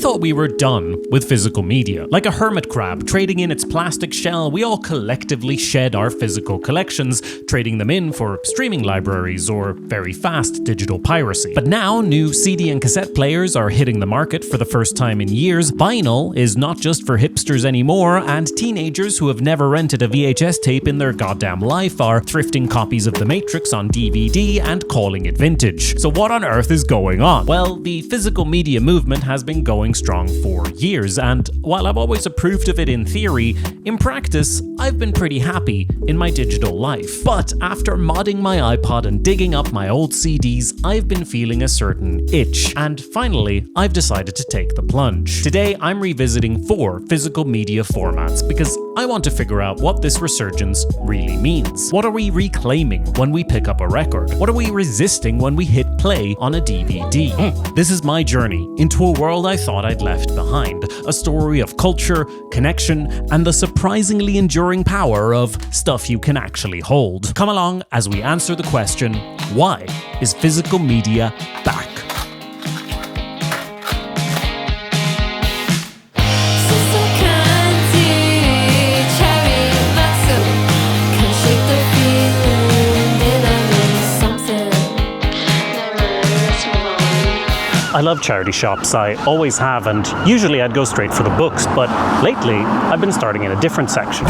thought we were done with physical media. Like a hermit crab trading in its plastic shell, we all collectively shed our physical collections, trading them in for streaming libraries or very fast digital piracy. But now, new CD and cassette players are hitting the market for the first time in years. Vinyl is not just for hipsters anymore, and teenagers who have never rented a VHS tape in their goddamn life are thrifting copies of The Matrix on DVD and calling it vintage. So what on earth is going on? Well, the physical media movement has been going strong for years, and while I've always approved of it in theory, in practice, I've been pretty happy in my digital life. But after modding my iPod and digging up my old CDs, I've been feeling a certain itch, and finally, I've decided to take the plunge. Today, I'm revisiting 4 physical media formats because I want to figure out what this resurgence really means. What are we reclaiming when we pick up a record? What are we resisting when we hit play on a DVD? This is my journey into a world I thought I'd left behind. A story of culture, connection, and the surprisingly enduring power of stuff you can actually hold. Come along as we answer the question, why is physical media back? I love charity shops, I always have, and usually I'd go straight for the books, but lately I've been starting in a different section.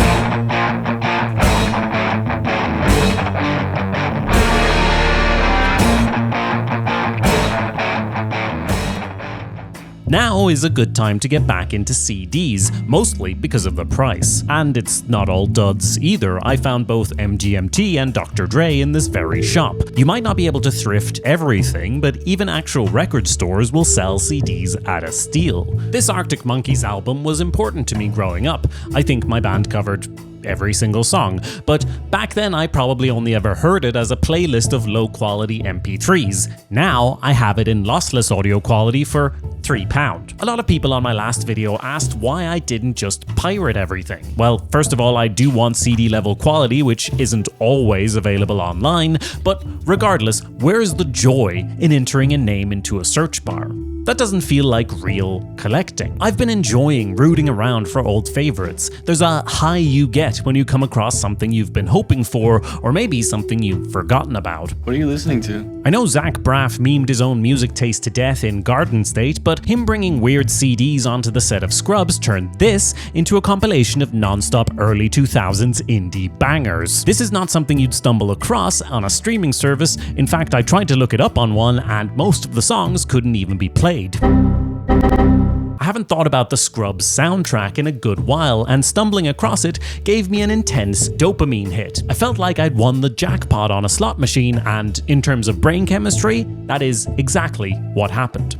Now is a good time to get back into CDs, mostly because of the price. And it's not all duds either. I found both MGMT and Dr. Dre in this very shop. You might not be able to thrift everything, but even actual record stores will sell CDs at a steal. This Arctic Monkeys album was important to me growing up. I think my band covered every single song, but back then I probably only ever heard it as a playlist of low-quality MP3s. Now I have it in lossless audio quality for £3. A lot of people on my last video asked why I didn't just pirate everything. Well, first of all, I do want CD level quality, which isn't always available online, but regardless, where's the joy in entering a name into a search bar? That doesn't feel like real collecting. I've been enjoying rooting around for old favorites. There's a high you get when you come across something you've been hoping for, or maybe something you've forgotten about. What are you listening to? I know Zach Braff memed his own music taste to death in Garden State, but him bringing weird CDs onto the set of Scrubs turned this into a compilation of non-stop early 2000s indie bangers. This is not something you'd stumble across on a streaming service. In fact, I tried to look it up on one, and most of the songs couldn't even be played. I haven't thought about the Scrubs soundtrack in a good while, and stumbling across it gave me an intense dopamine hit. I felt like I'd won the jackpot on a slot machine, and in terms of brain chemistry, that is exactly what happened.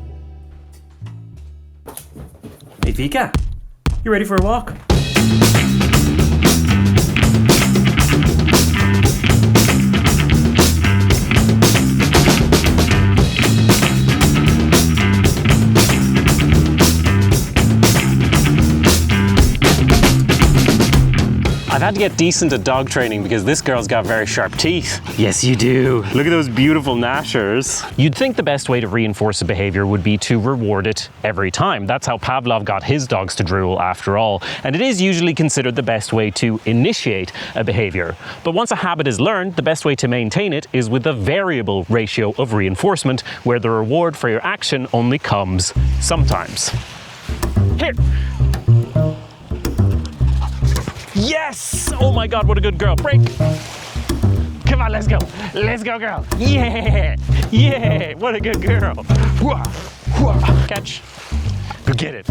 Hey Vika, you ready for a walk? I've had to get decent at dog training because this girl's got very sharp teeth. Yes, you do. Look at those beautiful gnashers. You'd think the best way to reinforce a behavior would be to reward it every time. That's how Pavlov got his dogs to drool after all. And it is usually considered the best way to initiate a behavior. But once a habit is learned, the best way to maintain it is with a variable ratio of reinforcement, where the reward for your action only comes sometimes. Here. Yes! Oh my God, what a good girl. Break. Come on, let's go. Let's go, girl. Yeah! Yeah! What a good girl. Catch. Go get it.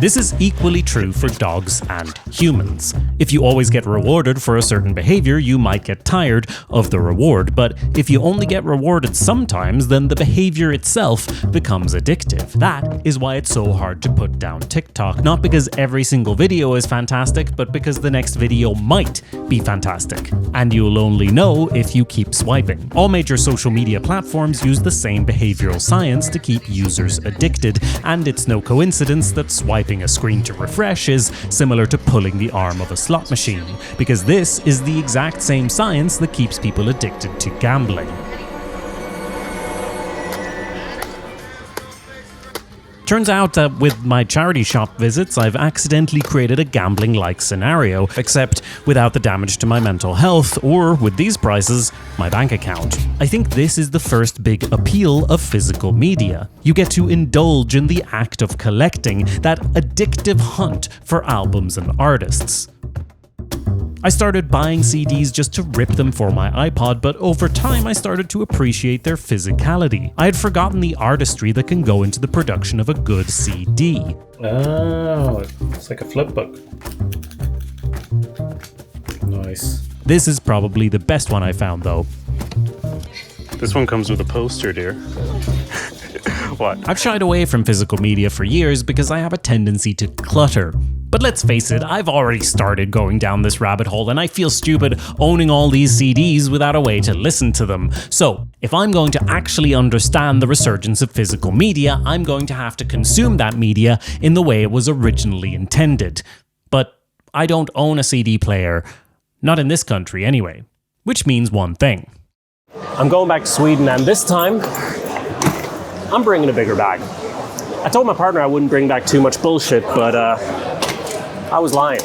This is equally true for dogs and humans. If you always get rewarded for a certain behavior, you might get tired of the reward, but if you only get rewarded sometimes, then the behavior itself becomes addictive. That is why it's so hard to put down TikTok, not because every single video is fantastic, but because the next video might be fantastic, and you'll only know if you keep swiping. All major social media platforms use the same behavioral science to keep users addicted, and it's no coincidence that swiping a screen to refresh is similar to pulling the arm of a slot machine, because this is the exact same science that keeps people addicted to gambling. Turns out that with my charity shop visits, I've accidentally created a gambling-like scenario, except without the damage to my mental health, or with these prices, my bank account. I think this is the first big appeal of physical media. You get to indulge in the act of collecting, that addictive hunt for albums and artists. I started buying CDs just to rip them for my iPod, but over time I started to appreciate their physicality. I had forgotten the artistry that can go into the production of a good CD. Oh, it's like a flip book. Nice. This is probably the best one I found though. This one comes with a poster, dear. What? I've shied away from physical media for years because I have a tendency to clutter. But let's face it, I've already started going down this rabbit hole and I feel stupid owning all these CDs without a way to listen to them. So, if I'm going to actually understand the resurgence of physical media, I'm going to have to consume that media in the way it was originally intended. But I don't own a CD player. Not in this country anyway. Which means one thing. I'm going back to Sweden, and this time, I'm bringing a bigger bag. I told my partner I wouldn't bring back too much bullshit, but I was lying.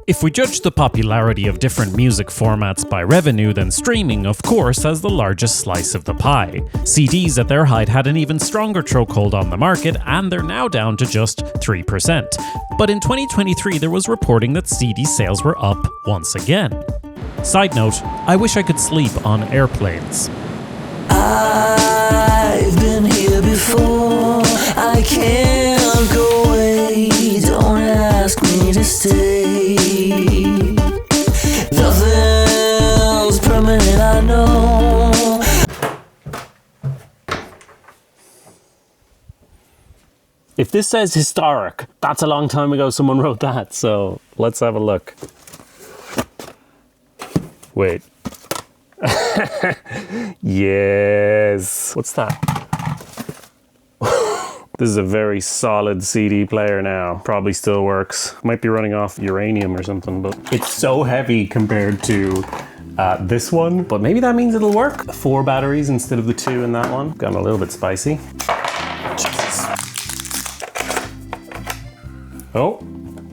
If we judge the popularity of different music formats by revenue, then streaming, of course, has the largest slice of the pie. CDs at their height had an even stronger chokehold on the market, and they're now down to just 3%. But in 2023, there was reporting that CD sales were up once again. Side note, I wish I could sleep on airplanes. I've been here before, I can't go away, don't ask me to stay. Nothing's permanent, I know. If this says historic, that's a long time ago someone wrote that, so let's have a look. Wait. Yes. What's that? This is a very solid CD player now. Probably still works. Might be running off uranium or something, but it's so heavy compared to this one. But maybe that means it'll work. 4 batteries instead of the 2 in that one. Gotten a little bit spicy. Jesus. Oh,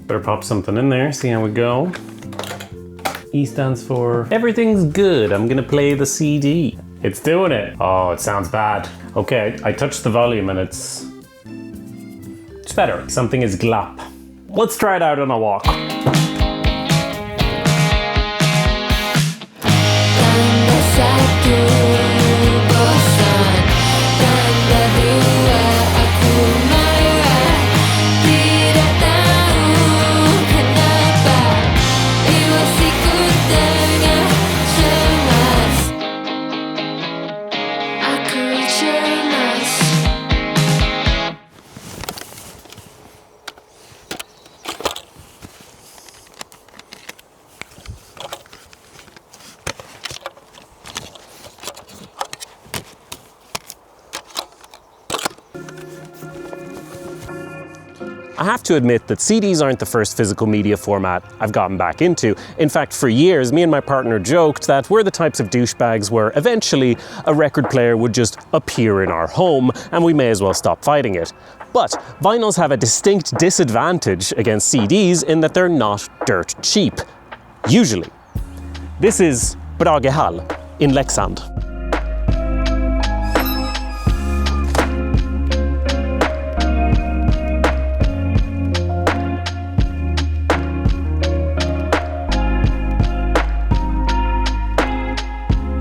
better pop something in there, see how we go. E stands for everything's good, I'm gonna play the CD. It's doing it. Oh, it sounds bad. Okay, I touched the volume and it's better. Something is glap. Let's try it out on a walk. I have to admit that CDs aren't the first physical media format I've gotten back into. In fact, for years, me and my partner joked that we're the types of douchebags where eventually a record player would just appear in our home and we may as well stop fighting it. But vinyls have a distinct disadvantage against CDs in that they're not dirt cheap. Usually. This is Bragehall in Leksand.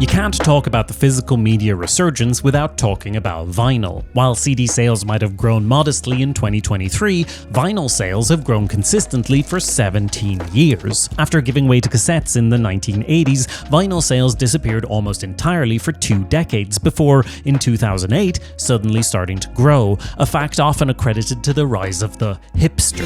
You can't talk about the physical media resurgence without talking about vinyl. While CD sales might have grown modestly in 2023, vinyl sales have grown consistently for 17 years. After giving way to cassettes in the 1980s, vinyl sales disappeared almost entirely for 2 decades before, in 2008, suddenly starting to grow, a fact often accredited to the rise of the hipster.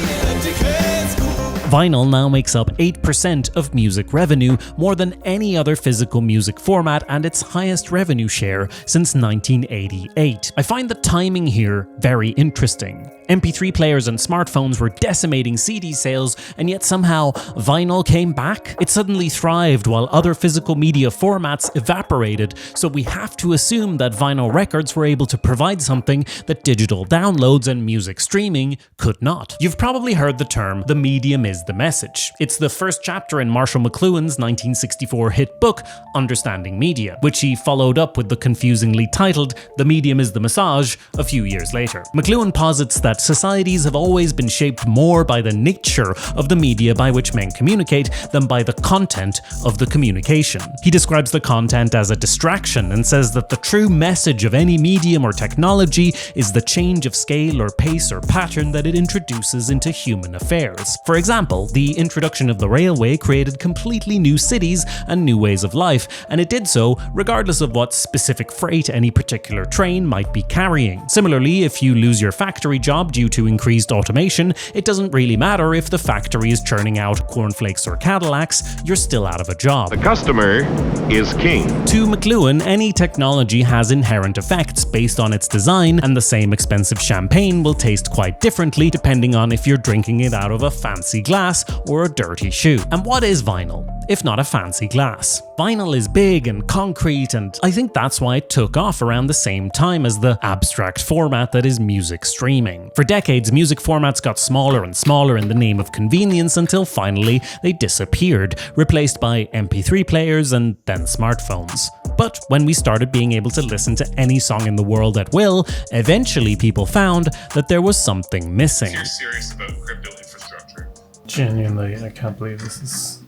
Vinyl now makes up 8% of music revenue, more than any other physical music format, and its highest revenue share since 1988. I find the timing here very interesting. MP3 players and smartphones were decimating CD sales, and yet somehow vinyl came back. It suddenly thrived while other physical media formats evaporated, so we have to assume that vinyl records were able to provide something that digital downloads and music streaming could not. You've probably heard the term, "the medium is the message." It's the first chapter in Marshall McLuhan's 1964 hit book, Understanding Media, which he followed up with the confusingly titled "The Medium is the Massage" a few years later. McLuhan posits that societies have always been shaped more by the nature of the media by which men communicate than by the content of the communication. He describes the content as a distraction and says that the true message of any medium or technology is the change of scale or pace or pattern that it introduces into human affairs. For example, the introduction of the railway created completely new cities and new ways of life, and it did so regardless of what specific freight any particular train might be carrying. Similarly, if you lose your factory job due to increased automation, it doesn't really matter if the factory is churning out cornflakes or Cadillacs, you're still out of a job. The customer is king. To McLuhan, any technology has inherent effects based on its design, and the same expensive champagne will taste quite differently depending on if you're drinking it out of a fancy glass or a dirty shoe. And what is vinyl, if not a fancy glass? Vinyl is big and concrete, and I think that's why it took off around the same time as the abstract format that is music streaming. For decades, music formats got smaller and smaller in the name of convenience until finally they disappeared, replaced by MP3 players and then smartphones. But when we started being able to listen to any song in the world at will, eventually people found that there was something missing. You're serious about crypto infrastructure. Genuinely, I can't believe this is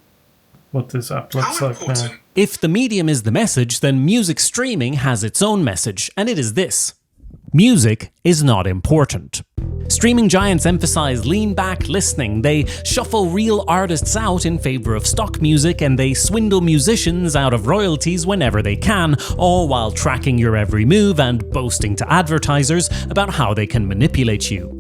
what this app looks like now. If the medium is the message, then music streaming has its own message, and it is this: music is not important. Streaming giants emphasize lean-back listening, they shuffle real artists out in favor of stock music, and they swindle musicians out of royalties whenever they can, all while tracking your every move and boasting to advertisers about how they can manipulate you.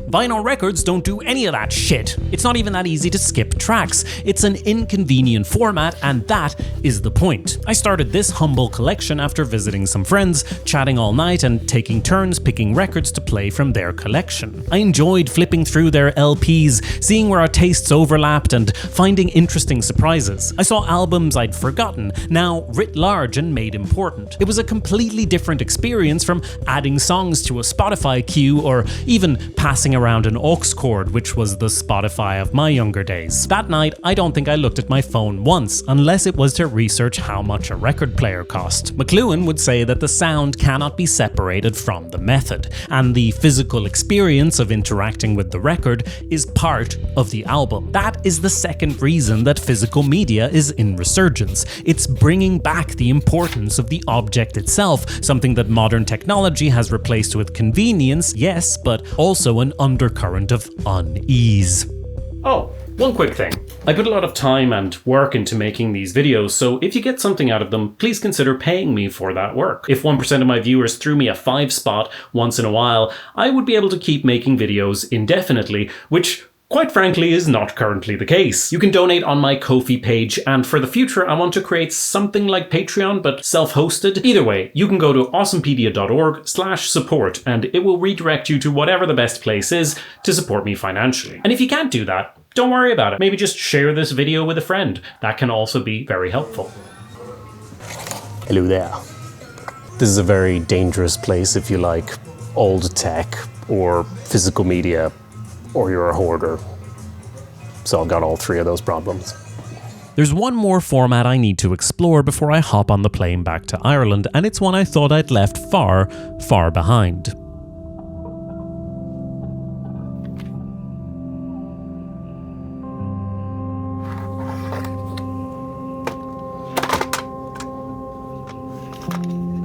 Vinyl records don't do any of that shit. It's not even that easy to skip tracks. It's an inconvenient format, and that is the point. I started this humble collection after visiting some friends, chatting all night and taking turns picking records to play from their collection. I enjoyed flipping through their LPs, seeing where our tastes overlapped and finding interesting surprises. I saw albums I'd forgotten, now writ large and made important. It was a completely different experience from adding songs to a Spotify queue or even passing around an aux cord, which was the Spotify of my younger days. That night, I don't think I looked at my phone once, unless it was to research how much a record player cost. McLuhan would say that the sound cannot be separated from the method, and the physical experience of interacting with the record is part of the album. That is the second reason that physical media is in resurgence. It's bringing back the importance of the object itself, something that modern technology has replaced with convenience, yes, but also an undercurrent of unease. Oh, one quick thing. I put a lot of time and work into making these videos, so if you get something out of them, please consider paying me for that work. If 1% of my viewers threw me a 5 spot once in a while, I would be able to keep making videos indefinitely, which quite frankly is not currently the case. You can donate on my Ko-fi page, and for the future I want to create something like Patreon but self-hosted. Either way, you can go to awesomepedia.org/support and it will redirect you to whatever the best place is to support me financially. And if you can't do that, don't worry about it. Maybe just share this video with a friend. That can also be very helpful. Hello there. This is a very dangerous place if you like old tech or physical media, or you're a hoarder. So I've got all 3 of those problems. There's one more format I need to explore before I hop on the plane back to Ireland, and it's one I thought I'd left far, far behind.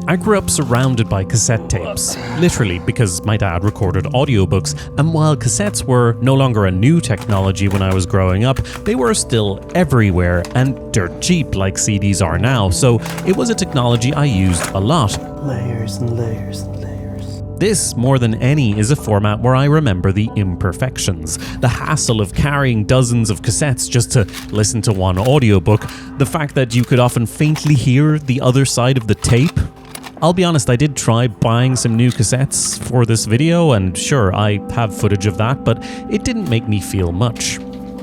I grew up surrounded by cassette tapes, literally because my dad recorded audiobooks, and while cassettes were no longer a new technology when I was growing up, they were still everywhere and dirt cheap like CDs are now, so it was a technology I used a lot. Layers and layers and layers. This, more than any, is a format where I remember the imperfections, the hassle of carrying dozens of cassettes just to listen to one audiobook, the fact that you could often faintly hear the other side of the tape. I'll be honest, I did try buying some new cassettes for this video, and sure, I have footage of that, but it didn't make me feel much.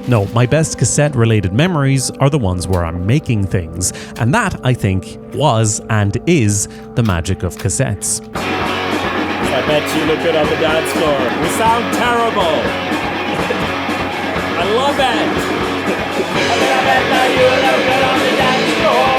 No, my best cassette-related memories are the ones where I'm making things, and that, I think, was and is the magic of cassettes. I bet you look good on the dance floor. We sound terrible. I love it. I bet that you look good on the dance floor.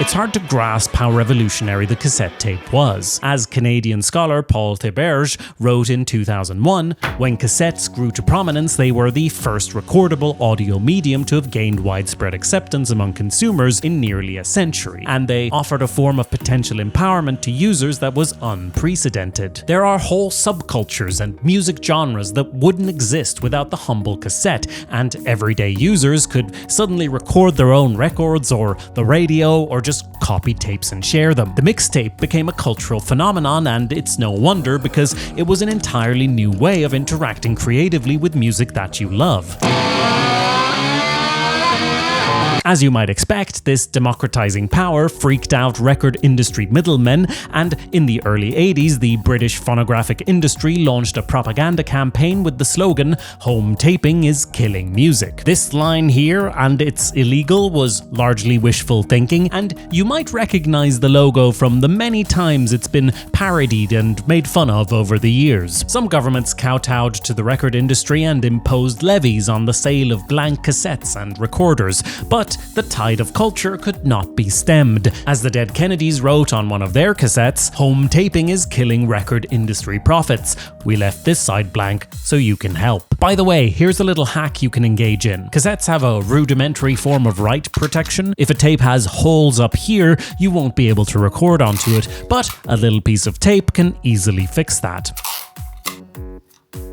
It's hard to grasp how revolutionary the cassette tape was. As Canadian scholar Paul Theberge wrote in 2001, when cassettes grew to prominence, they were the first recordable audio medium to have gained widespread acceptance among consumers in nearly a century, and they offered a form of potential empowerment to users that was unprecedented. There are whole subcultures and music genres that wouldn't exist without the humble cassette, and everyday users could suddenly record their own records or the radio or just copy tapes and share them. The mixtape became a cultural phenomenon, and it's no wonder because it was an entirely new way of interacting creatively with music that you love. As you might expect, this democratizing power freaked out record industry middlemen, and in the early 80s, the British phonographic industry launched a propaganda campaign with the slogan, "Home taping is killing music." This line here, "and it's illegal," was largely wishful thinking, and you might recognize the logo from the many times it's been parodied and made fun of over the years. Some governments kowtowed to the record industry and imposed levies on the sale of blank cassettes and recorders, but the tide of culture could not be stemmed. As the Dead Kennedys wrote on one of their cassettes, "Home taping is killing record industry profits. We left this side blank so you can help." By the way, here's a little hack you can engage in. Cassettes have a rudimentary form of write protection. If a tape has holes up here, you won't be able to record onto it, but a little piece of tape can easily fix that.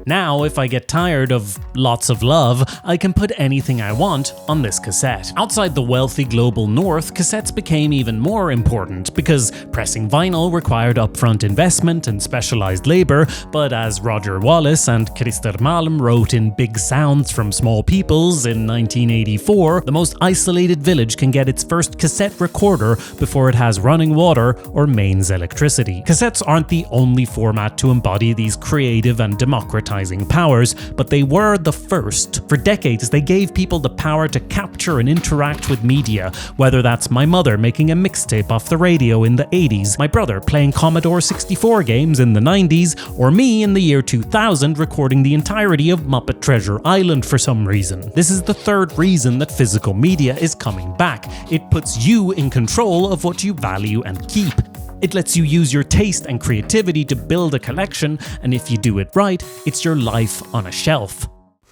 Now, if I get tired of lots of love, I can put anything I want on this cassette. Outside the wealthy global north, cassettes became even more important because pressing vinyl required upfront investment and specialized labor, but as Roger Wallace and Christer Malm wrote in Big Sounds from Small Peoples in 1984, the most isolated village can get its first cassette recorder before it has running water or mains electricity. Cassettes aren't the only format to embody these creative and democratizing powers, but they were the first. For decades, they gave people the power to capture and interact with media, whether that's my mother making a mixtape off the radio in the 80s, my brother playing Commodore 64 games in the 90s, or me in the year 2000 recording the entirety of Muppet Treasure Island for some reason. This is the third reason that physical media is coming back. It puts you in control of what you value and keep. It lets you use your taste and creativity to build a collection, and if you do it right, it's your life on a shelf.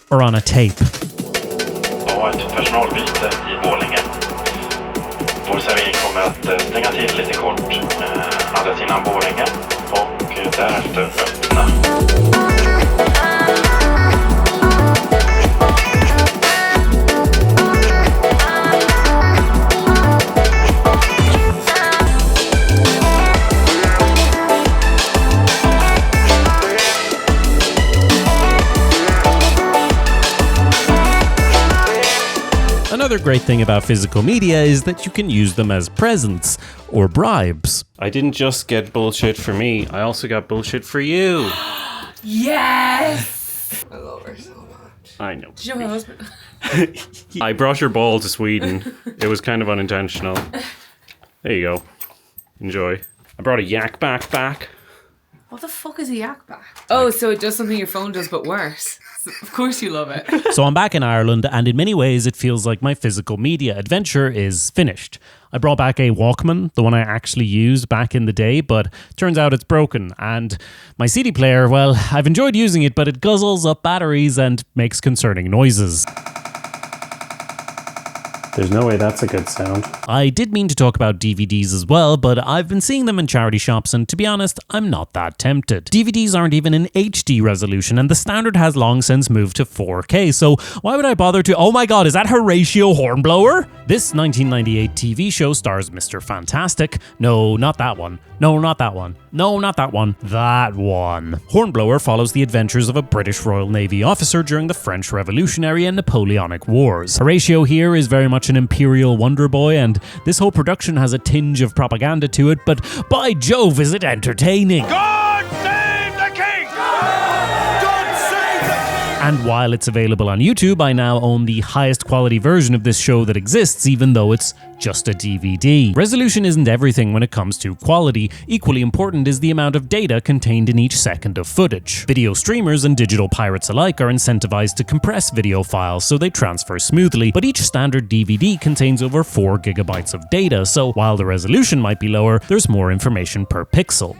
Or on a tape. Ett personalbyte i Borlänge. Vår servering kommer att stänga till lite kort alldeles innan Borlänge och därefter öppna. Another great thing about physical media is that you can use them as presents or bribes. I didn't just get bullshit for me, I also got bullshit for you. Yes! I love her so much. I know. Did you know my husband? I brought your ball to Sweden. It was kind of unintentional. There you go. Enjoy. I brought a yak back. What the fuck is a yak back? Oh, so it does something your phone does but worse. So of course you love it. So I'm back in Ireland, and in many ways it feels like my physical media adventure is finished. I brought back a Walkman, the one I actually used back in the day, but turns out it's broken. And my CD player, well, I've enjoyed using it, but it guzzles up batteries and makes concerning noises. There's no way that's a good sound. I did mean to talk about DVDs as well, but I've been seeing them in charity shops and to be honest, I'm not that tempted. DVDs aren't even in HD resolution and the standard has long since moved to 4K, so why would I bother to— oh my god, is that Horatio Hornblower? This 1998 TV show stars Mr. Fantastic. No, not that one. No, not that one. No, not that one. That one. Hornblower follows the adventures of a British Royal Navy officer during the French Revolutionary and Napoleonic Wars. Horatio here is very much an imperial wonder boy, and this whole production has a tinge of propaganda to it, but by Jove is it entertaining! God save the king! God save the king! And while it's available on YouTube, I now own the highest quality version of this show that exists, even though it's just a DVD. Resolution isn't everything when it comes to quality. Equally important is the amount of data contained in each second of footage. Video streamers and digital pirates alike are incentivized to compress video files so they transfer smoothly, but each standard DVD contains over 4 gigabytes of data, so while the resolution might be lower, there's more information per pixel.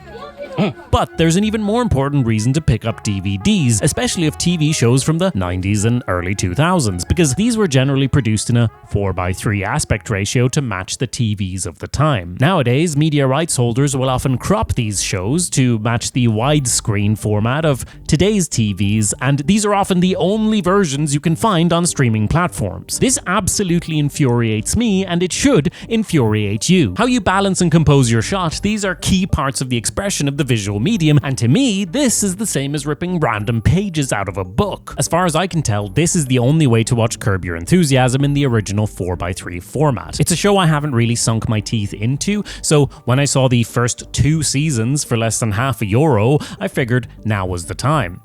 But there's an even more important reason to pick up DVDs, especially of TV shows from the 90s and early 2000s, because these were generally produced in a 4:3 aspect ratio to match the TVs of the time. Nowadays, media rights holders will often crop these shows to match the widescreen format of today's TVs, and these are often the only versions you can find on streaming platforms. This absolutely infuriates me, and it should infuriate you. How you balance and compose your shot, these are key parts of the expression of the visual medium, and to me, this is the same as ripping random pages out of a book. As far as I can tell, this is the only way to watch Curb Your Enthusiasm in the original 4:3 format. It's a show I haven't really sunk my teeth into, so when I saw the first 2 seasons for less than €0.50, I figured now was the time.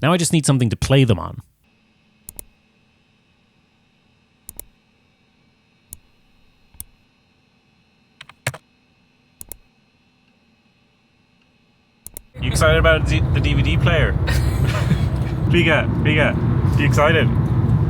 Now I just need something to play them on. You excited about the DVD player? Biga, you excited?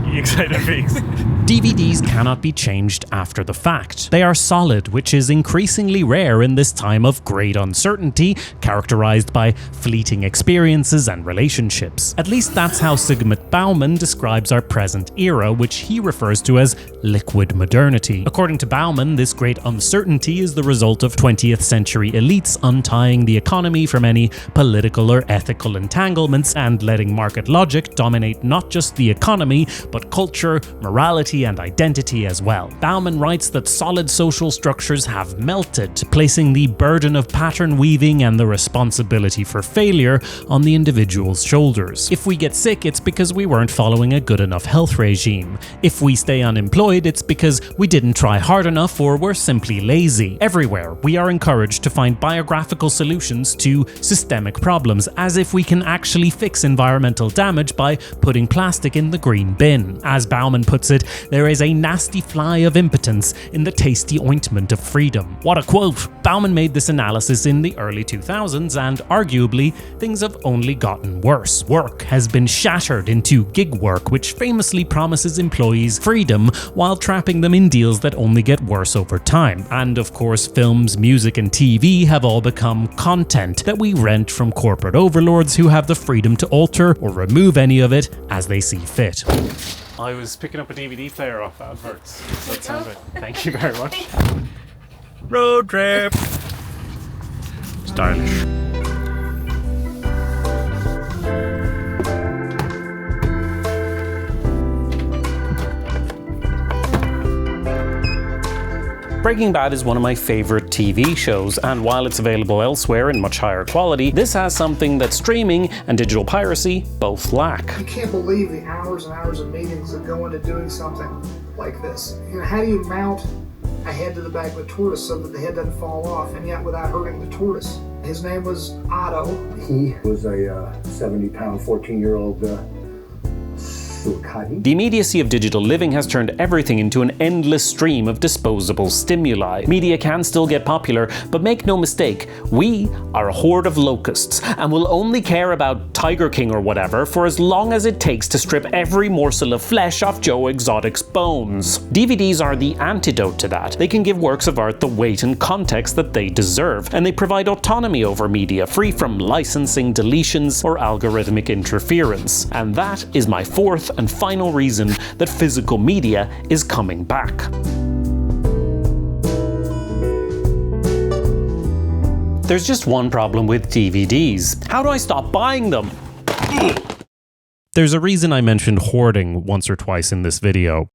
You excited, Figs? DVDs cannot be changed after the fact. They are solid, which is increasingly rare in this time of great uncertainty, characterized by fleeting experiences and relationships. At least that's how Zygmunt Bauman describes our present era, which he refers to as liquid modernity. According to Bauman, this great uncertainty is the result of 20th century elites untying the economy from any political or ethical entanglements and letting market logic dominate not just the economy, but culture, morality, and identity as well. Bauman writes that solid social structures have melted, placing the burden of pattern weaving and the responsibility for failure on the individual's shoulders. If we get sick, it's because we weren't following a good enough health regime. If we stay unemployed, it's because we didn't try hard enough or we're simply lazy. Everywhere, we are encouraged to find biographical solutions to systemic problems, as if we can actually fix environmental damage by putting plastic in the green bin. As Bauman puts it, there is a nasty fly of impotence in the tasty ointment of freedom. What a quote! Bauman made this analysis in the early 2000s, and arguably, things have only gotten worse. Work has been shattered into gig work, which famously promises employees freedom while trapping them in deals that only get worse over time. And of course, films, music, and TV have all become content that we rent from corporate overlords who have the freedom to alter or remove any of it as they see fit. I was picking up a DVD player off adverts. That sounds right. Thank you very much. Road trip. Stylish. Breaking Bad is one of my favorite TV shows, and while it's available elsewhere in much higher quality, this has something that streaming and digital piracy both lack. You can't believe the hours and hours of meetings that go into doing something like this. You know, how do you mount a head to the back of a tortoise so that the head doesn't fall off, and yet without hurting the tortoise? His name was Otto. He was a 70-pound, 14-year-old The immediacy of digital living has turned everything into an endless stream of disposable stimuli. Media can still get popular, but make no mistake, we are a horde of locusts, and will only care about Tiger King or whatever for as long as it takes to strip every morsel of flesh off Joe Exotic's bones. DVDs are the antidote to that. They can give works of art the weight and context that they deserve, and they provide autonomy over media, free from licensing, deletions, or algorithmic interference. And that is my fourth and final reason that physical media is coming back. There's just one problem with DVDs. How do I stop buying them? There's a reason I mentioned hoarding once or twice in this video.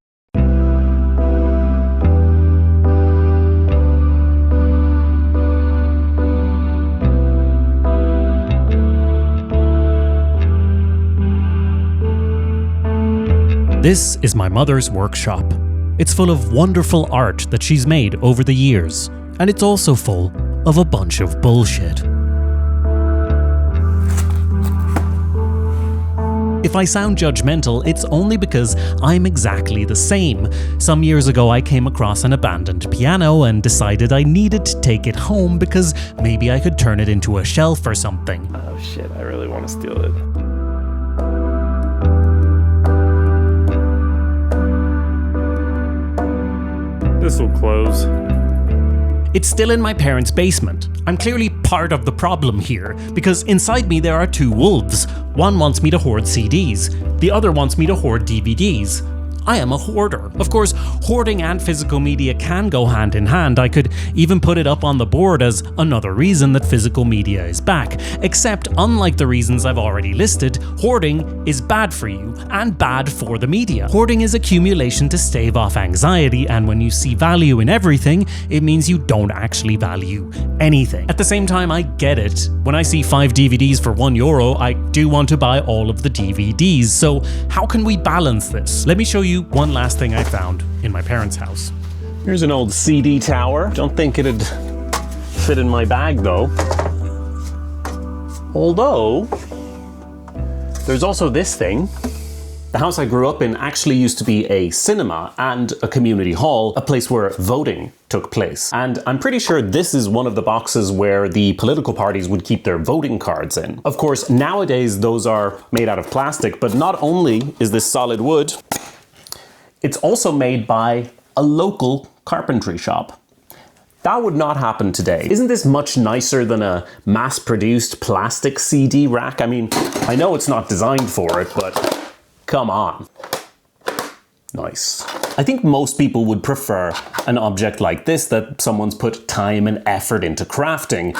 This is my mother's workshop. It's full of wonderful art that she's made over the years, and it's also full of a bunch of bullshit. If I sound judgmental, it's only because I'm exactly the same. Some years ago I came across an abandoned piano and decided I needed to take it home because maybe I could turn it into a shelf or something. Oh shit, I really want to steal it. This will close. It's still in my parents' basement. I'm clearly part of the problem here, because inside me there are two wolves. One wants me to hoard CDs, the other wants me to hoard DVDs. I am a hoarder. Of course, hoarding and physical media can go hand in hand. I could even put it up on the board as another reason that physical media is back. Except, unlike the reasons I've already listed, hoarding is bad for you and bad for the media. Hoarding is accumulation to stave off anxiety, and when you see value in everything, it means you don't actually value anything. At the same time, I get it. When I see 5 DVDs for €1, I do want to buy all of the DVDs. So how can we balance this? Let me show you one last thing I found in my parents' house. Here's an old CD tower. Don't think it'd fit in my bag though. Although, there's also this thing. The house I grew up in actually used to be a cinema and a community hall, a place where voting took place. And I'm pretty sure this is one of the boxes where the political parties would keep their voting cards in. Of course, nowadays those are made out of plastic, but not only is this solid wood, it's also made by a local carpentry shop. That would not happen today. Isn't this much nicer than a mass-produced plastic CD rack? I mean, I know it's not designed for it, but come on. Nice. I think most people would prefer an object like this that someone's put time and effort into crafting.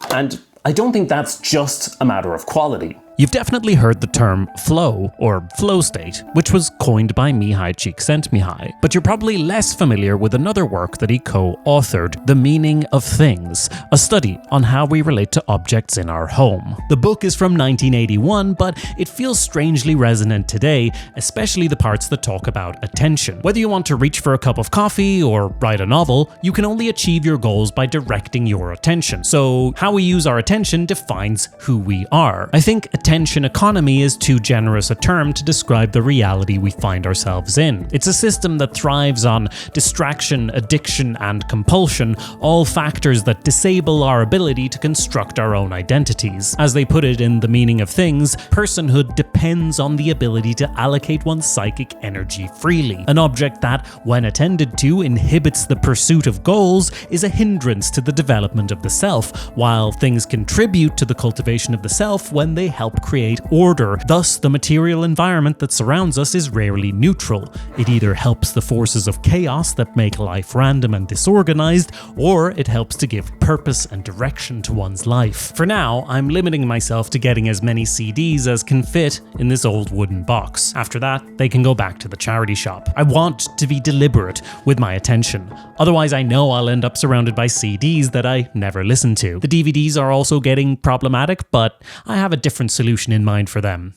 And I don't think that's just a matter of quality. You've definitely heard the term flow, or flow state, which was coined by Mihály Csíkszentmihályi, but you're probably less familiar with another work that he co-authored, The Meaning of Things, a study on how we relate to objects in our home. The book is from 1981, but it feels strangely resonant today, especially the parts that talk about attention. Whether you want to reach for a cup of coffee or write a novel, you can only achieve your goals by directing your attention. So how we use our attention defines who we are. I think attention economy is too generous a term to describe the reality we find ourselves in. It's a system that thrives on distraction, addiction, and compulsion, all factors that disable our ability to construct our own identities. As they put it in The Meaning of Things, personhood depends on the ability to allocate one's psychic energy freely. An object that, when attended to, inhibits the pursuit of goals is a hindrance to the development of the self, while things contribute to the cultivation of the self when they help create order. Thus, the material environment that surrounds us is rarely neutral. It either helps the forces of chaos that make life random and disorganized, or it helps to give purpose and direction to one's life. For now, I'm limiting myself to getting as many CDs as can fit in this old wooden box. After that, they can go back to the charity shop. I want to be deliberate with my attention. Otherwise, I know I'll end up surrounded by CDs that I never listen to. The DVDs are also getting problematic, but I have a different solution in mind for them.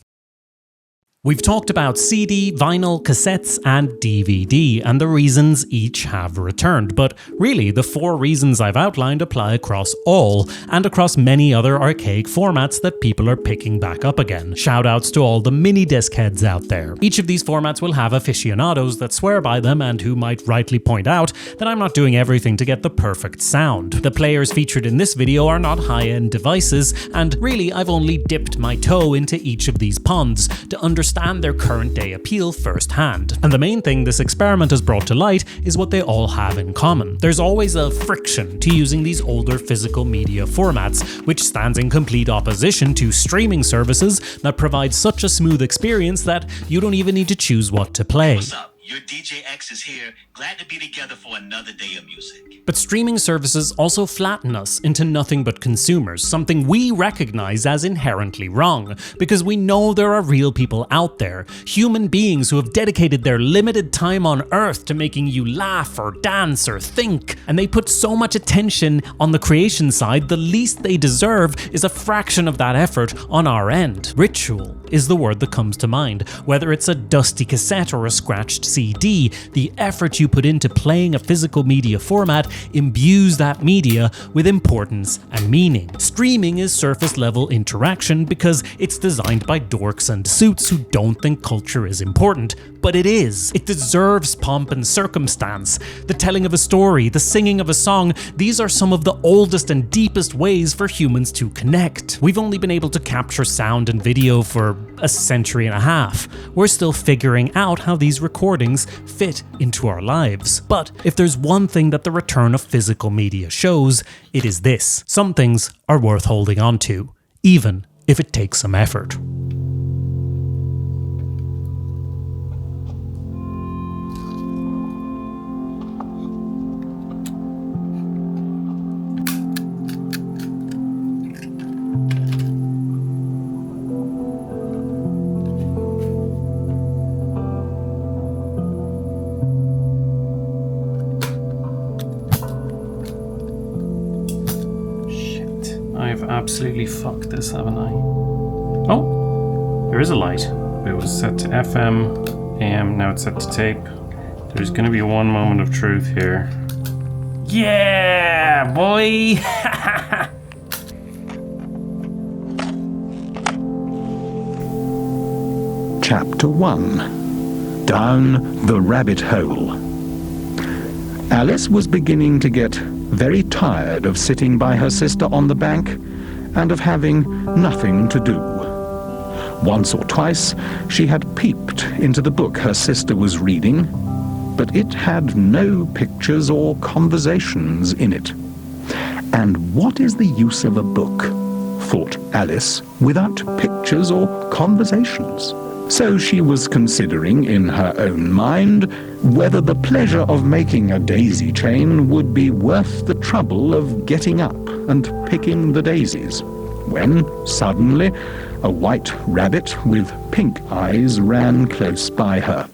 We've talked about CD, vinyl, cassettes, and DVD, and the reasons each have returned, but really the 4 reasons I've outlined apply across all, and across many other archaic formats that people are picking back up again. Shoutouts to all the mini disc heads out there. Each of these formats will have aficionados that swear by them and who might rightly point out that I'm not doing everything to get the perfect sound. The players featured in this video are not high-end devices, and really I've only dipped my toe into each of these ponds to understand understand their current day appeal firsthand. And the main thing this experiment has brought to light is what they all have in common. There's always a friction to using these older physical media formats, which stands in complete opposition to streaming services that provide such a smooth experience that you don't even need to choose what to play. What's up? Your DJ X is here. Glad to be together for another day of music. But streaming services also flatten us into nothing but consumers, something we recognize as inherently wrong, because we know there are real people out there, human beings who have dedicated their limited time on Earth to making you laugh or dance or think, and they put so much attention on the creation side, the least they deserve is a fraction of that effort on our end. Ritual is the word that comes to mind. Whether it's a dusty cassette or a scratched CD, the effort you put into playing a physical media format imbues that media with importance and meaning. Streaming is surface level interaction because it's designed by dorks and suits who don't think culture is important, but it is. It deserves pomp and circumstance. The telling of a story, the singing of a song, these are some of the oldest and deepest ways for humans to connect. We've only been able to capture sound and video for a century and a half. We're still figuring out how these recordings fit into our lives. But if there's one thing that the return of physical media shows, it is this: some things are worth holding on to, even if it takes some effort. I've absolutely fucked this, haven't I? Oh, there is a light. It was set to FM, AM, now it's set to tape. There's gonna be one moment of truth here. Yeah, boy! Chapter 1. Down the Rabbit Hole. Alice was beginning to get very tired of sitting by her sister on the bank and of having nothing to do. Once or twice she had peeped into the book her sister was reading, but it had no pictures or conversations in it. And what is the use of a book, thought Alice, without pictures or conversations? So she was considering in her own mind whether the pleasure of making a daisy chain would be worth the trouble of getting up and picking the daisies, when suddenly a white rabbit with pink eyes ran close by her.